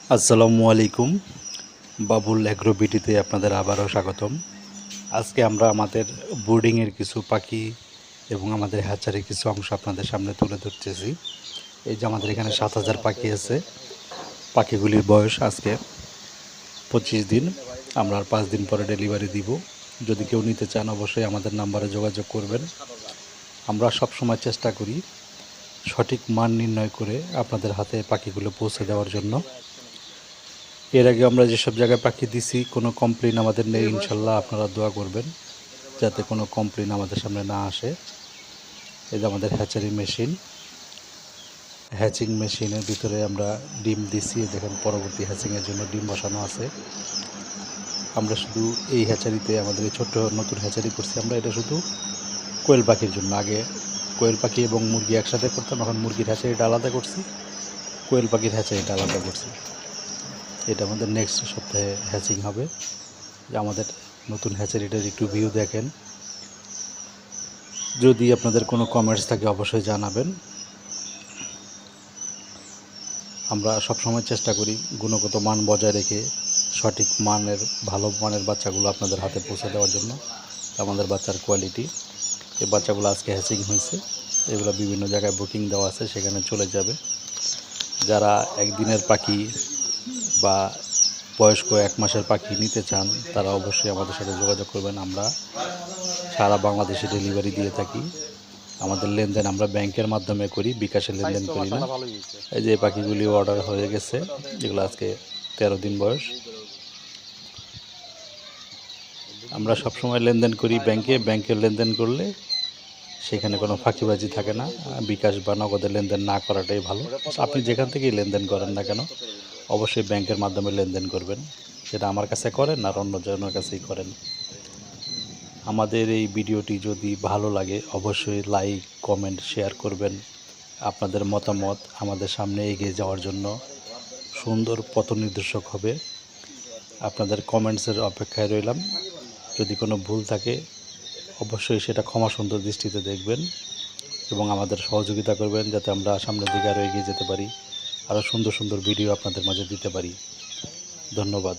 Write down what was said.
আসসালামু আলাইকুম। বাবুল অ্যাগ্রো বিটিতে আপনাদের আবারও স্বাগতম। আজকে আমরা আমাদের বোর্ডিংয়ের কিছু পাখি এবং আমাদের হ্যাচারির কিছু অংশ আপনাদের সামনে তুলে ধরতেছি। এই যে আমাদের এখানে 7,000 পাখি আছে। পাখিগুলির বয়স আজকে 25 দিন। আমরা আর 5 দিন পরে ডেলিভারি দিব। যদি কেউ নিতে চান অবশ্যই আমাদের নাম্বারে যোগাযোগ করবেন। আমরা সবসময় চেষ্টা করি সঠিক মান নির্ণয় করে আপনাদের হাতে পাখিগুলো পৌঁছে দেওয়ার জন্য। এর আগে আমরা যেসব জায়গায় পাখি দিছি কোনো কমপ্লেন আমাদের নেই। ইনশাল্লাহ আপনারা দোয়া করবেন যাতে কোনো কমপ্লেন আমাদের সামনে না আসে। এই যে আমাদের হ্যাচারি মেশিন, হ্যাচিং মেশিনের ভিতরে আমরা ডিম দিছি। দেখেন পরবর্তী হ্যাচিংয়ের জন্য ডিম বসানো আছে। আমরা শুধু এই হ্যাচারিতে আমাদের এই ছোট্ট নতুন হ্যাচারি করছি আমরা, এটা শুধু কোয়েল পাখির জন্য। আগে কোয়েল পাখি এবং মুরগি একসাথে করতাম, এখন মুরগির হ্যাচারিটা আলাদা করছি, কোয়েল পাখির হ্যাচারিটা আলাদা করছি। এটা আমাদের নেক্সট সপ্তাহে হ্যাচিং হবে। আমাদের নতুন হ্যাচারিটার একটু ভিউ দেখেন। যদি আপনাদের কোনো কমেন্টস থাকে অবশ্যই জানাবেন। আমরা সবসময় চেষ্টা করি গুণগত মান বজায় রেখে সঠিক মানের ভালো মানের বাচ্চাগুলো আপনাদের হাতে পৌঁছে দেওয়ার জন্য। আমাদের বাচ্চার কোয়ালিটি, এই বাচ্চাগুলো আজকে হ্যাচিং হয়েছে, এগুলো বিভিন্ন জায়গায় বুকিং দেওয়া আছে, সেখানে চলে যাবে। যারা একদিনের পাখি বা বয়স্ক 1 মাসের পাখি নিতে চান তারা অবশ্যই আমাদের সাথে যোগাযোগ করবেন। আমরা সারা বাংলাদেশে ডেলিভারি দিয়ে থাকি। আমাদের লেনদেন আমরা ব্যাংকের মাধ্যমে করি, বিকাশে লেনদেন করি না। এই যে পাখিগুলি অর্ডার হয়ে গেছে, এগুলো আজকে 13 দিন বয়স। আমরা সবসময় লেনদেন করি ব্যাংকে। ব্যাংকের লেনদেন করলে সেখানে কোনো ফাঁকিবাজি থাকে না। বিকাশ বা নগদের লেনদেন না করাটাই ভালো। আপনি যেখান থেকেই লেনদেন করেন না কেন অবশ্যই ব্যাংকের মাধ্যমে লেনদেন করবেন। সেটা আমার কাছে করেন আর অন্য জনের কাছেই করেন। আমাদের এই ভিডিওটি যদি ভালো লাগে অবশ্যই লাইক, কমেন্ট, শেয়ার করবেন। আপনাদের মতামত আমাদের সামনে এগিয়ে যাওয়ার জন্য সুন্দর পথনির্দেশক হবে। আপনাদের কমেন্টসের অপেক্ষায় রইলাম। যদি কোনো ভুল থাকে অবশ্যই সেটা ক্ষমা সুন্দর দৃষ্টিতে দেখবেন এবং আমাদের সহযোগিতা করবেন যাতে আমরা সামনের দিকে আরও এগিয়ে যেতে পারি, আরও সুন্দর সুন্দর ভিডিও আপনাদের মাঝে দিতে পারি। ধন্যবাদ।